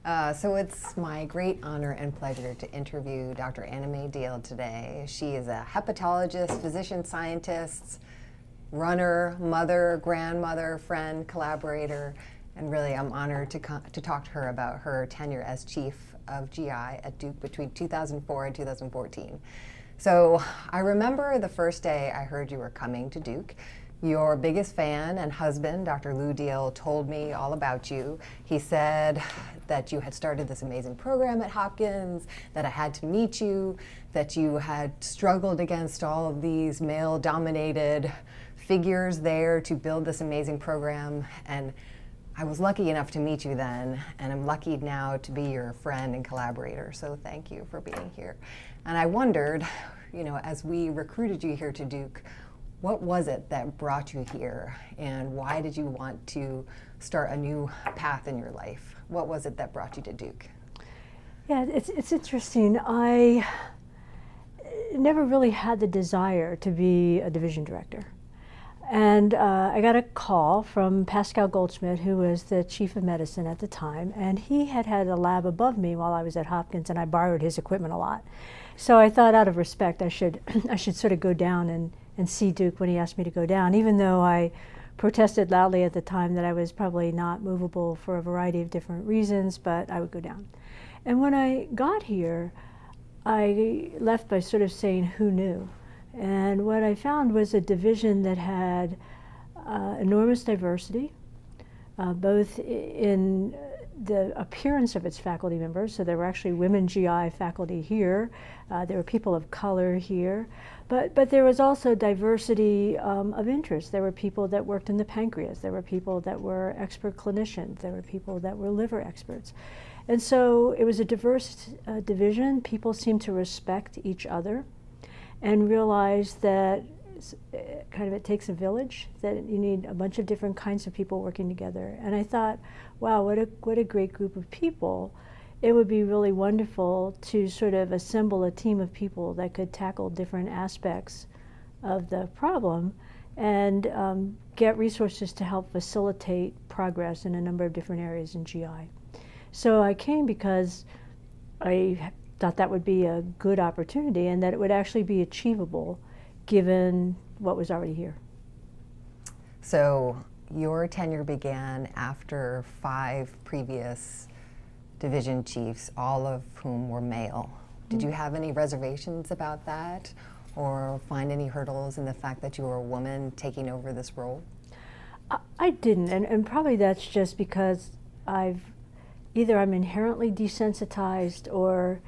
So it's my great honor and pleasure to interview Dr. Anna Diehl today. She is a hepatologist, physician scientist, runner, mother, grandmother, friend, collaborator, and really I'm honored to talk to her about her tenure as chief of GI at Duke between 2004 and 2014. So I remember the first day I heard you were coming to Duke. Your biggest fan and husband, Dr. Lou Diehl, told me all about you. He said that you had started this amazing program at Hopkins, that I had to meet you, that you had struggled against all of these male-dominated figures there to build this amazing program. And I was lucky enough to meet you then, and I'm lucky now to be your friend and collaborator. So thank you for being here. And I wondered, as we recruited you here to Duke, what was it that brought you here, and why did you want to start a new path in your life? What was it that brought you to Duke? Yeah, it's interesting. I never really had the desire to be a division director. And I got a call from Pascal Goldschmidt, who was the chief of medicine at the time, and he had a lab above me while I was at Hopkins, and I borrowed his equipment a lot. So I thought, out of respect, I should sort of go down and see Duke when he asked me to go down, even though I protested loudly at the time that I was probably not movable for a variety of different reasons, but I would go down. And when I got here, I left by sort of saying, who knew? And what I found was a division that had enormous diversity, both in the appearance of its faculty members. So there were actually women GI faculty here. There were people of color here. But there was also diversity of interest. There were people that worked in the pancreas. There were people that were expert clinicians. There were people that were liver experts. And so it was a diverse division. People seemed to respect each other and realize that it takes a village, that you need a bunch of different kinds of people working together. And I thought, wow, what a great group of people. It would be really wonderful to sort of assemble a team of people that could tackle different aspects of the problem and get resources to help facilitate progress in a number of different areas in GI. So I came because I thought that would be a good opportunity and that it would actually be achievable given what was already here. So your tenure began after 5 previous division chiefs, all of whom were male. Did you have any reservations about that, or find any hurdles in the fact that you were a woman taking over this role? I didn't, and probably that's just because I'm inherently desensitized, or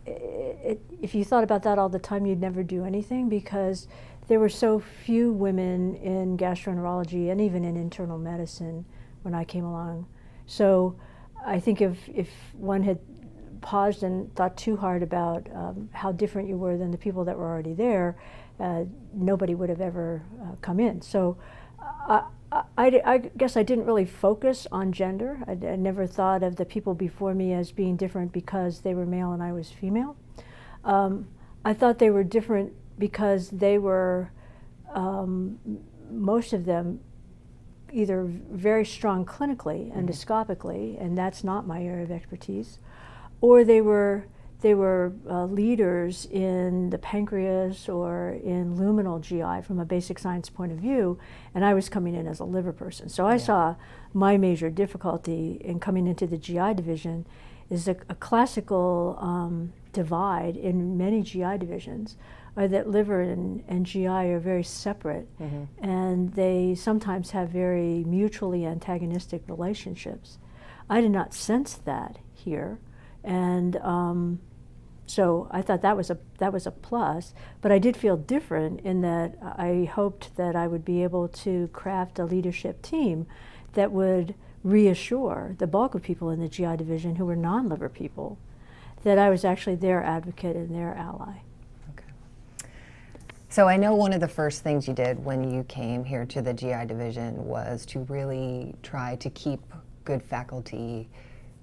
if you thought about that all the time, you'd never do anything, because there were so few women in gastroenterology and even in internal medicine when I came along. So I think if one had paused and thought too hard about how different you were than the people that were already there, nobody would have ever come in. So I guess I didn't really focus on gender. I never thought of the people before me as being different because they were male and I was female. I thought they were different because they were, most of them, either very strong clinically, endoscopically, and that's not my area of expertise, or they were leaders in the pancreas or in luminal GI from a basic science point of view, and I was coming in as a liver person. So I saw my major difficulty in coming into the GI division is a classical divide in many GI divisions, are that liver and GI are very separate, and they sometimes have very mutually antagonistic relationships. I did not sense that here, and so I thought that was a plus. But I did feel different in that I hoped that I would be able to craft a leadership team that would reassure the bulk of people in the GI division who were non-liver people that I was actually their advocate and their ally. So I know one of the first things you did when you came here to the GI division was to really try to keep good faculty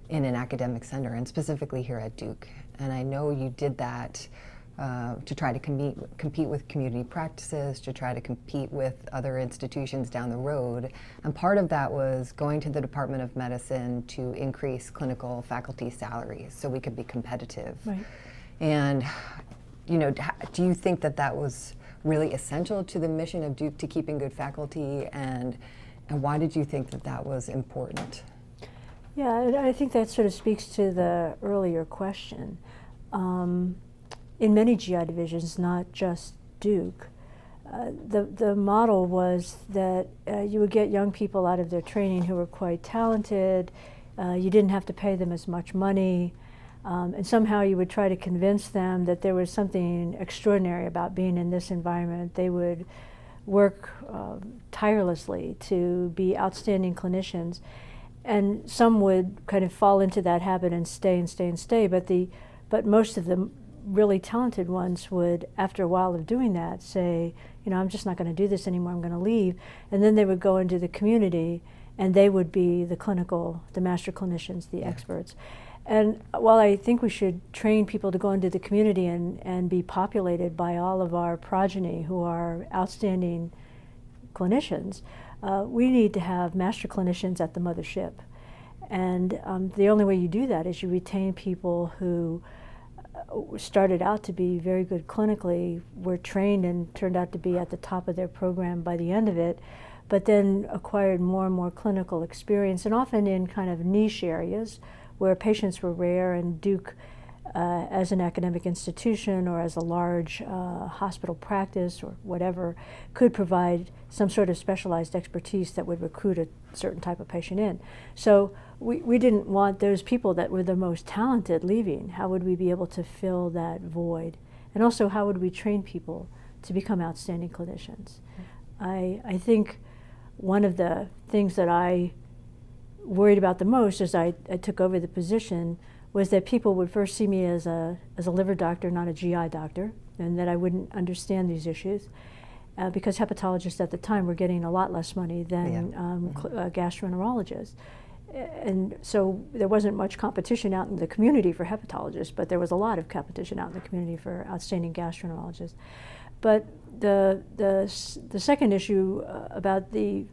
in an academic center, and specifically here at Duke. And I know you did that to try to compete with community practices, to try to compete with other institutions down the road. And part of that was going to the Department of Medicine to increase clinical faculty salaries so we could be competitive. Right. And, you know, do you think that that was really essential to the mission of Duke to keeping good faculty, and why did you think that that was important? Yeah, I think that sort of speaks to the earlier question. In many GI divisions, not just Duke, the model was that you would get young people out of their training who were quite talented. You didn't have to pay them as much money, and somehow you would try to convince them that there was something extraordinary about being in this environment. They would work tirelessly to be outstanding clinicians, and some would kind of fall into that habit and stay and stay and stay. But most of the really talented ones would, after a while of doing that, say, you know, I'm just not going to do this anymore, I'm going to leave. And then they would go into the community and they would be the master clinicians, the experts. And while I think we should train people to go into the community and be populated by all of our progeny who are outstanding clinicians, we need to have master clinicians at the mothership. And the only way you do that is you retain people who started out to be very good clinically, were trained and turned out to be at the top of their program by the end of it, but then acquired more and more clinical experience, and often in kind of niche areas where patients were rare, and Duke, as an academic institution or as a large hospital practice or whatever, could provide some sort of specialized expertise that would recruit a certain type of patient in. So we didn't want those people that were the most talented leaving. How would we be able to fill that void? And also, how would we train people to become outstanding clinicians? I think one of the things that I worried about the most as I took over the position was that people would first see me as a liver doctor, not a GI doctor, and that I wouldn't understand these issues, because hepatologists at the time were getting a lot less money than gastroenterologists. And so there wasn't much competition out in the community for hepatologists, but there was a lot of competition out in the community for outstanding gastroenterologists. But the second issue about the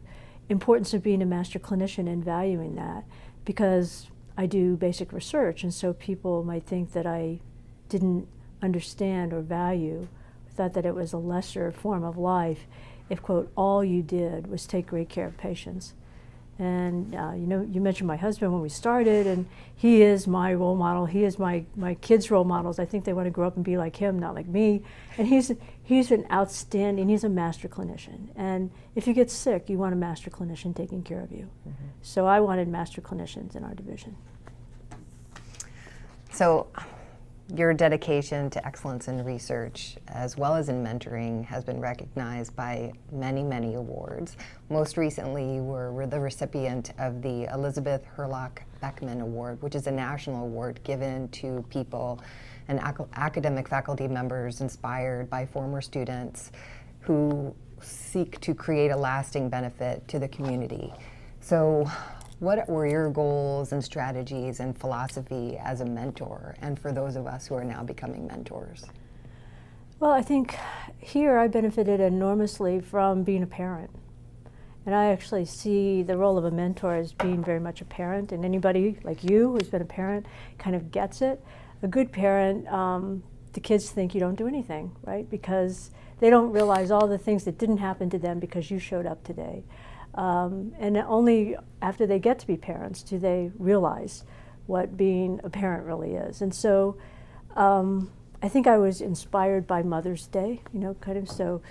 importance of being a master clinician and valuing that, because I do basic research, and so people might think that I didn't understand or value, thought that it was a lesser form of life if, quote, all you did was take great care of patients. And you know, you mentioned my husband when we started, and he is my role model. He is my kids' role models. I think they want to grow up and be like him, not like me. And he's an outstanding, he's a master clinician. And if you get sick, you want a master clinician taking care of you. Mm-hmm. So I wanted master clinicians in our division. So your dedication to excellence in research as well as in mentoring has been recognized by many, many awards. Most recently, you were the recipient of the Elizabeth Hurlock Beckman Award, which is a national award given to people and academic faculty members inspired by former students who seek to create a lasting benefit to the community. So what were your goals and strategies and philosophy as a mentor, and for those of us who are now becoming mentors? Well, I think here I benefited enormously from being a parent. And I actually see the role of a mentor as being very much a parent, and anybody like you who's been a parent kind of gets it. A good parent, the kids think you don't do anything, right? Because they don't realize all the things that didn't happen to them because you showed up today. And only after they get to be parents do they realize what being a parent really is. And so I think I was inspired by Mother's Day, you know, kind of. So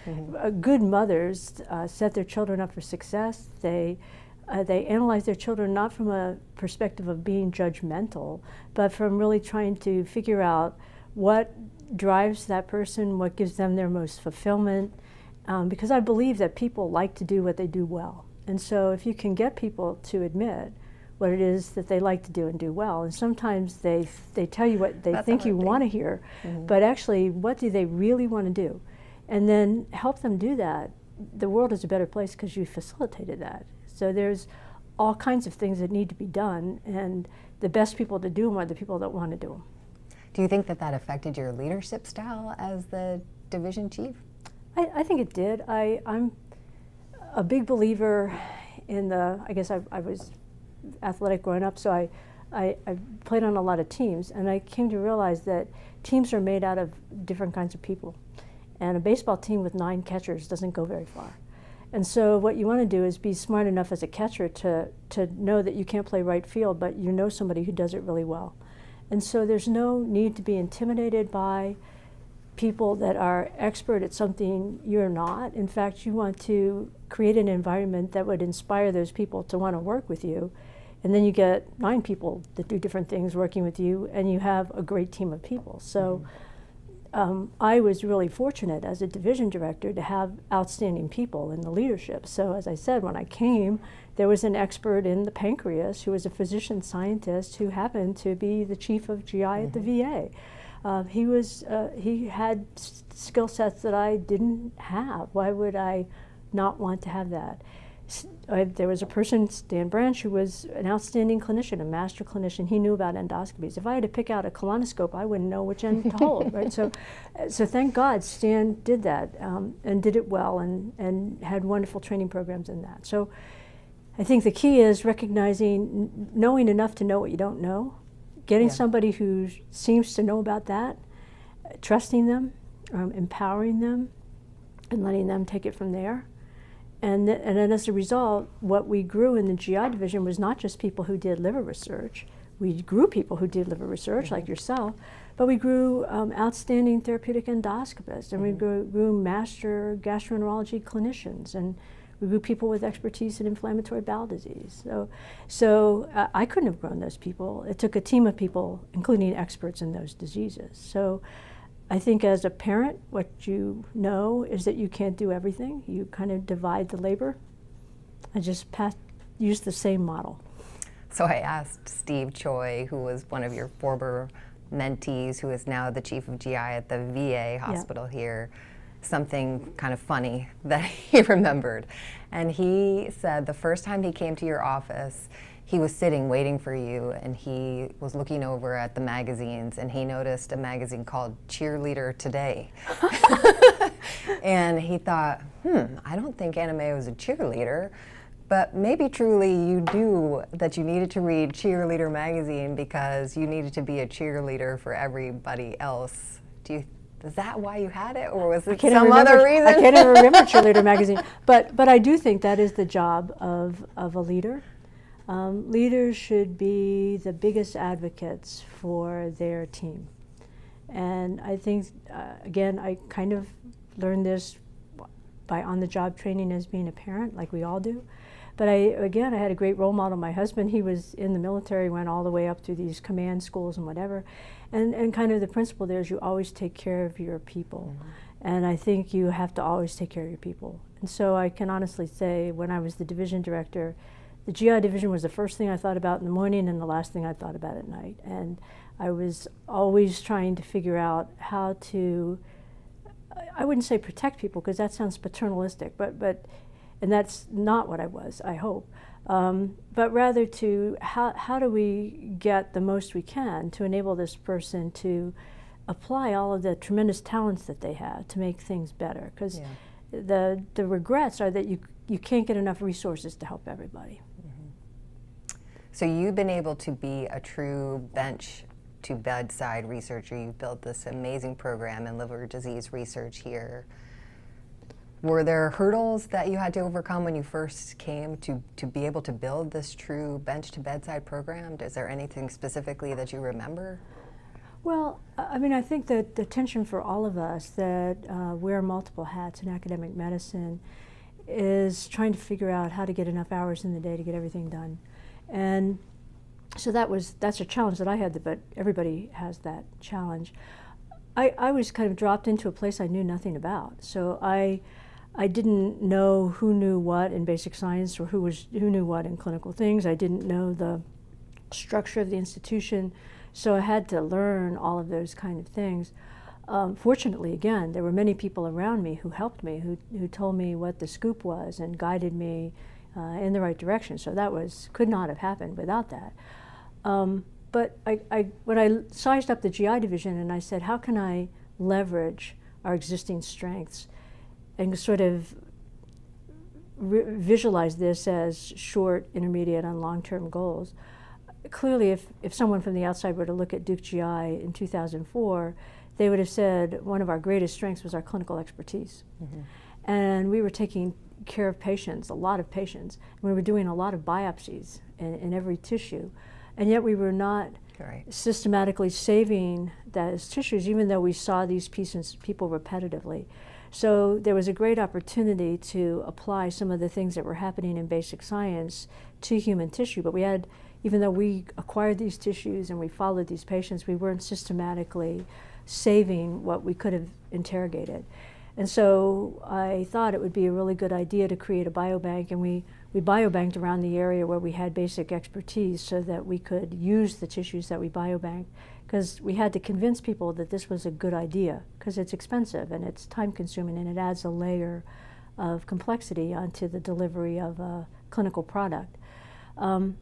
good mothers set their children up for success. They analyze their children not from a perspective of being judgmental, but from really trying to figure out what drives that person, what gives them their most fulfillment. Because I believe that people like to do what they do well. And so if you can get people to admit what it is that they like to do and do well, and sometimes they tell you what they think you want to hear, but actually what do they really want to do? And then help them do that. The world is a better place because you facilitated that. So there's all kinds of things that need to be done, and the best people to do them are the people that want to do them. Do you think that that affected your leadership style as the division chief? I think it did. I'm a big believer in I guess I was athletic growing up, so I played on a lot of teams, and I came to realize that teams are made out of different kinds of people. And a baseball team with 9 catchers doesn't go very far. And so what you want to do is be smart enough as a catcher to know that you can't play right field, but you know somebody who does it really well. And so there's no need to be intimidated by people that are expert at something you're not. In fact, you want to create an environment that would inspire those people to want to work with you. And then you get 9 people that do different things working with you, and you have a great team of people. So I was really fortunate as a division director to have outstanding people in the leadership. So as I said, when I came, there was an expert in the pancreas who was a physician scientist who happened to be the chief of GI at the VA. He had skill sets that I didn't have. Why would I not want to have that? There was a person, Stan Branch, who was an outstanding clinician, a master clinician. He knew about endoscopies. If I had to pick out a colonoscope, I wouldn't know which end to hold, right? So thank God Stan did that and did it well and had wonderful training programs in that. So I think the key is recognizing, knowing enough to know what you don't know, getting somebody who seems to know about that, trusting them, empowering them, and letting them take it from there. And then as a result, what we grew in the GI division was not just people who did liver research. We grew people who did liver research, like yourself, but we grew outstanding therapeutic endoscopists, and we grew master gastroenterology clinicians, and we grew people with expertise in inflammatory bowel disease. So I couldn't have grown those people. It took a team of people, including experts in those diseases. So I think as a parent, what you know is that you can't do everything. You kind of divide the labor. I just use the same model. So I asked Steve Choi, who was one of your former mentees, who is now the chief of GI at the VA hospital here, something kind of funny that he remembered. And he said the first time he came to your office, he was sitting waiting for you, and he was looking over at the magazines, and he noticed a magazine called Cheerleader Today. And he thought, I don't think Anna Mae was a cheerleader, but maybe truly you knew that you needed to read Cheerleader magazine because you needed to be a cheerleader for everybody else. Is that why you had it, or was it some other reason? I can't even remember Cheerleader magazine, but I do think that is the job of a leader. Leaders should be the biggest advocates for their team. And I think, again, I kind of learned this by on-the-job training as being a parent, like we all do. But I had a great role model. My husband, he was in the military, went all the way up through these command schools and whatever. And kind of the principle there is you always take care of your people. And I think you have to always take care of your people. And so I can honestly say, when I was the division director, the GI division was the first thing I thought about in the morning and the last thing I thought about at night. And I was always trying to figure out how to, I wouldn't say protect people because that sounds paternalistic, and that's not what I was, I hope. But rather to, how do we get the most we can to enable this person to apply all of the tremendous talents that they have to make things better? Because the regrets are that you can't get enough resources to help everybody. So you've been able to be a true bench to bedside researcher. You've built this amazing program in liver disease research here. Were there hurdles that you had to overcome when you first came to be able to build this true bench to bedside program? Is there anything specifically that you remember? Well, I mean, I think that the tension for all of us that wear multiple hats in academic medicine is trying to figure out how to get enough hours in the day to get everything done. And so that's a challenge that I had, but everybody has that challenge. I was kind of dropped into a place I knew nothing about. So I didn't know who knew what in basic science or who knew what in clinical things. I didn't know the structure of the institution. So I had to learn all of those kind of things. Fortunately, again, there were many people around me who helped me, who told me what the scoop was and guided me in the right direction. So that could not have happened without that. but when I sized up the GI division and I said, how can I leverage our existing strengths and sort of visualize this as short, intermediate, and long-term goals. Clearly, if someone from the outside were to look at Duke GI in 2004, they would have said one of our greatest strengths was our clinical expertise. Mm-hmm. And we were taking care of patients, a lot of patients, and we were doing a lot of biopsies in every tissue. And yet we were not systematically saving those tissues, even though we saw these people repetitively. So there was a great opportunity to apply some of the things that were happening in basic science to human tissue. But we had, even though we acquired these tissues and we followed these patients, we weren't systematically saving what we could have interrogated. And so I thought it would be a really good idea to create a biobank, and we biobanked around the area where we had basic expertise so that we could use the tissues that we biobanked, because we had to convince people that this was a good idea, because it's expensive and it's time consuming and it adds a layer of complexity onto the delivery of a clinical product. And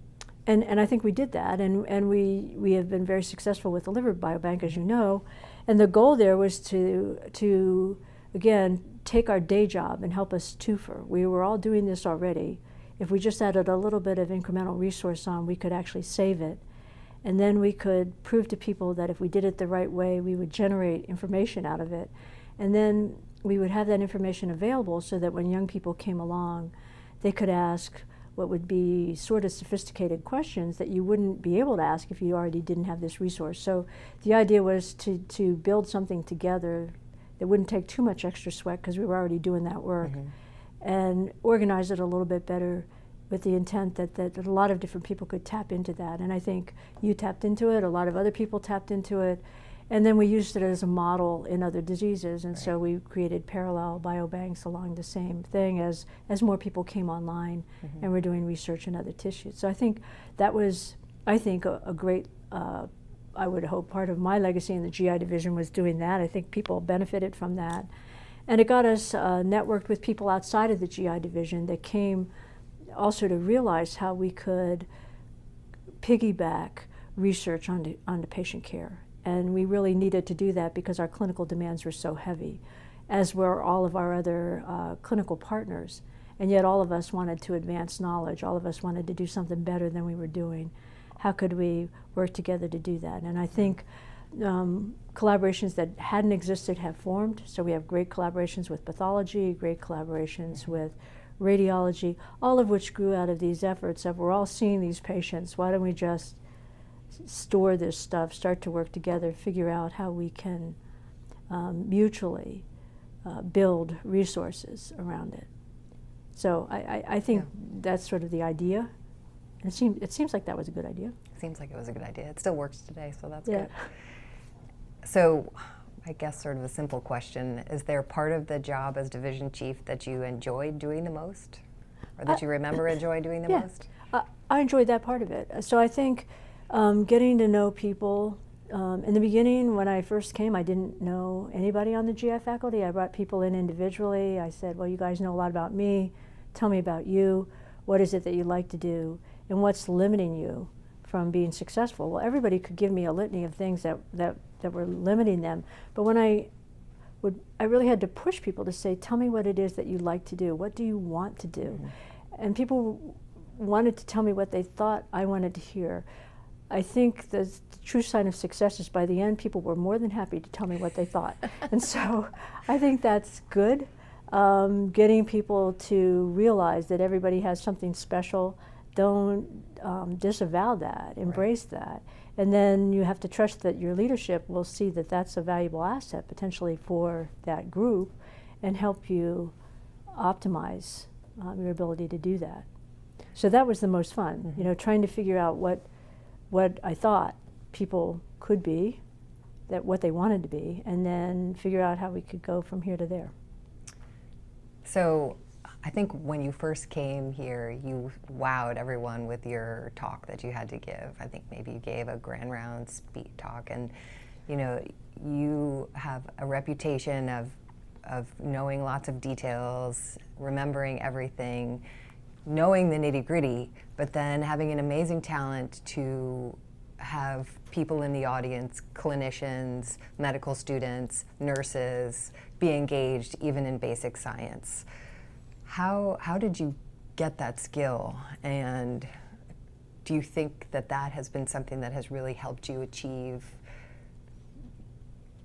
I think we did that, and we have been very successful with the liver biobank, as you know, and the goal there was to again, take our day job and help us twofer. We were all doing this already. If we just added a little bit of incremental resource on, we could actually save it. And then we could prove to people that if we did it the right way, we would generate information out of it. And then we would have that information available so that when young people came along, they could ask what would be sort of sophisticated questions that you wouldn't be able to ask if you already didn't have this resource. So the idea was to build something together that wouldn't take too much extra sweat, because we were already doing that work, and organize it a little bit better with the intent that a lot of different people could tap into that. And I think you tapped into it, a lot of other people tapped into it, and then we used it as a model in other diseases, and so we created parallel biobanks along the same thing as more people came online and were doing research in other tissues. So I think that was, a great I would hope part of my legacy in the GI division was doing that. I think people benefited from that. And it got us networked with people outside of the GI division that came also to realize how we could piggyback research onto patient care. And we really needed to do that because our clinical demands were so heavy, as were all of our other clinical partners. And yet all of us wanted to advance knowledge. All of us wanted to do something better than we were doing. How could we work together to do that? And I think collaborations that hadn't existed have formed. So we have great collaborations with pathology, great collaborations with radiology, all of which grew out of these efforts of we're all seeing these patients. Why don't we just store this stuff, start to work together, figure out how we can mutually build resources around it. So I think that's sort of the idea. And it seems like that was a good idea. Seems like it was a good idea. It still works today, so that's good. So I guess sort of a simple question, is there part of the job as division chief that you enjoyed doing the most? Or that you remember enjoy doing the most? I enjoyed that part of it. So I think getting to know people, in the beginning when I first came, I didn't know anybody on the GI faculty. I brought people in individually. I said, well, you guys know a lot about me. Tell me about you. What is it that you like to do? And what's limiting you from being successful? Well, everybody could give me a litany of things that were limiting them. But when I really had to push people to say, tell me what it is that you like to do. What do you want to do? And people wanted to tell me what they thought I wanted to hear. I think the true sign of success is by the end, people were more than happy to tell me what they thought. And so I think that's good. Getting people to realize that everybody has something special. Don't disavow that, embrace that. And then you have to trust that your leadership will see that that's a valuable asset potentially for that group and help you optimize your ability to do that. So that was the most fun, trying to figure out what I thought people could be, what they wanted to be, and then figure out how we could go from here to there. So I think when you first came here, you wowed everyone with your talk that you had to give. I think maybe you gave a grand round speed talk, and you have a reputation of knowing lots of details, remembering everything, knowing the nitty-gritty, but then having an amazing talent to have people in the audience, clinicians, medical students, nurses, be engaged even in basic science. How did you get that skill, and do you think that that has been something that has really helped you achieve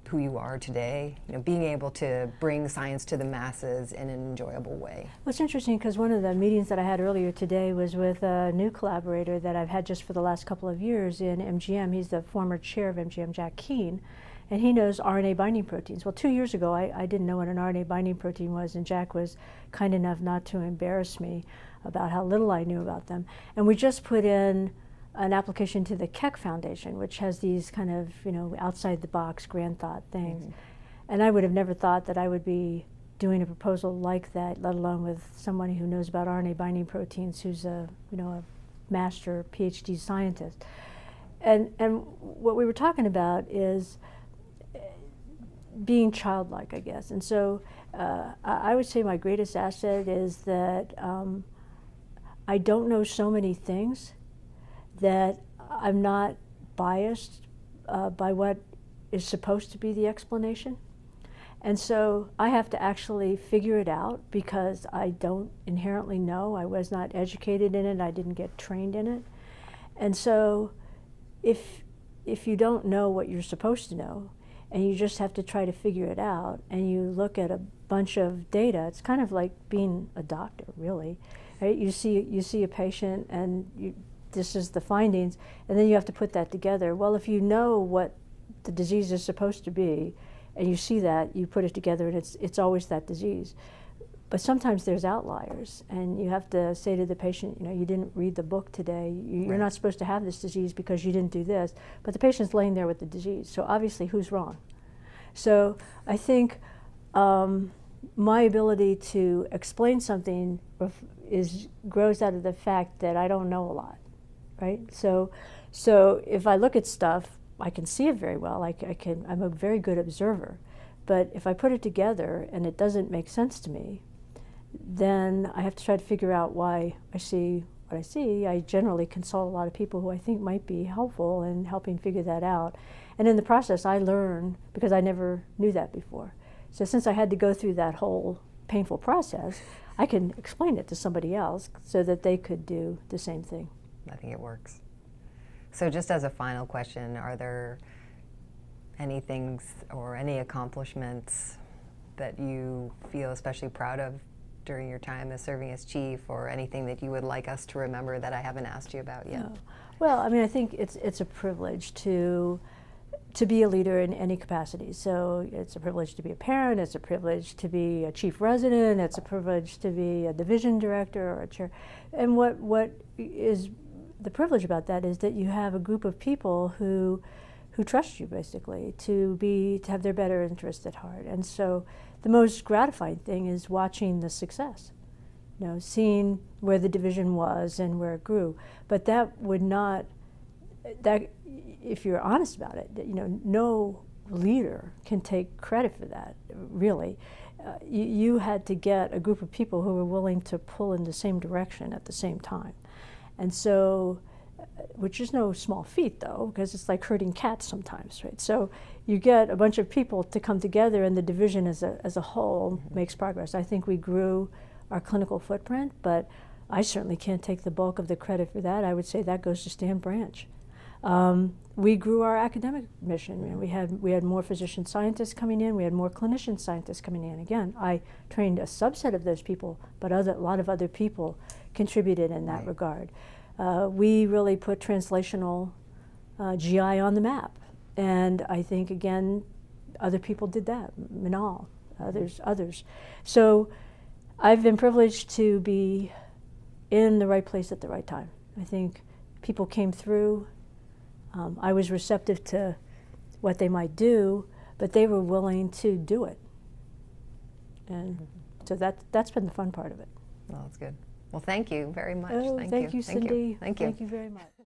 who you are today, you know, being able to bring science to the masses in an enjoyable way? Well, it's interesting because one of the meetings that I had earlier today was with a new collaborator that I've had just for the last couple of years in MGM. He's the former chair of MGM, Jack Keane, and he knows RNA binding proteins. Well, 2 years ago, I didn't know what an RNA binding protein was, and Jack was kind enough not to embarrass me about how little I knew about them. And we just put in an application to the Keck Foundation, which has these kind of, you know, outside the box grand thought things. Mm-hmm. And I would have never thought that I would be doing a proposal like that, let alone with someone who knows about RNA binding proteins, who's a, you know, a master PhD scientist. And what we were talking about is being childlike, I guess. And so I would say my greatest asset is that I don't know so many things that I'm not biased by what is supposed to be the explanation. And so I have to actually figure it out because I don't inherently know. I was not educated in it. I didn't get trained in it. And so if you don't know what you're supposed to know, and you just have to try to figure it out, and you look at a bunch of data, it's kind of like being a doctor, really. Right? You see a patient, and this is the findings, and then you have to put that together. Well, if you know what the disease is supposed to be, and you see that, you put it together, and it's always that disease. But sometimes there's outliers, and you have to say to the patient, you know, you didn't read the book today. You're Right. not supposed to have this disease because you didn't do this. But the patient's laying there with the disease, so obviously who's wrong? So I think my ability to explain something grows out of the fact that I don't know a lot, right? So if I look at stuff, I can see it very well. I'm a very good observer. But if I put it together and it doesn't make sense to me, then I have to try to figure out why I see what I see. I generally consult a lot of people who I think might be helpful in helping figure that out. And in the process, I learn because I never knew that before. So since I had to go through that whole painful process, I can explain it to somebody else so that they could do the same thing. I think it works. So just as a final question, are there any things or any accomplishments that you feel especially proud of during your time as serving as chief, or anything that you would like us to remember that I haven't asked you about yet? No. Well, I mean, I think it's a privilege to be a leader in any capacity. So it's a privilege to be a parent, it's a privilege to be a chief resident, it's a privilege to be a division director or a chair. And what is the privilege about that is that you have a group of people who trust you, basically, to have their better interests at heart. And so the most gratifying thing is watching the success, you know, seeing where the division was and where it grew. But that would not, if you're honest about it, you know, no leader can take credit for that, really. You had to get a group of people who were willing to pull in the same direction at the same time. And so, which is no small feat, though, because it's like herding cats sometimes, right? So you get a bunch of people to come together, and the division as a whole makes progress. I think we grew our clinical footprint, but I certainly can't take the bulk of the credit for that. I would say that goes to Stan Branch. We grew our academic mission. You know, we had more physician scientists coming in. We had more clinician scientists coming in. Again, I trained a subset of those people, but a lot of other people contributed in that regard. We really put translational GI on the map, and I think again, other people did that. Manal, others. So I've been privileged to be in the right place at the right time. I think people came through. I was receptive to what they might do, but they were willing to do it. And so that's been the fun part of it. Well, that's good. Well, thank you very much. Oh, thank you, Cindy. Thank you. Thank you very much.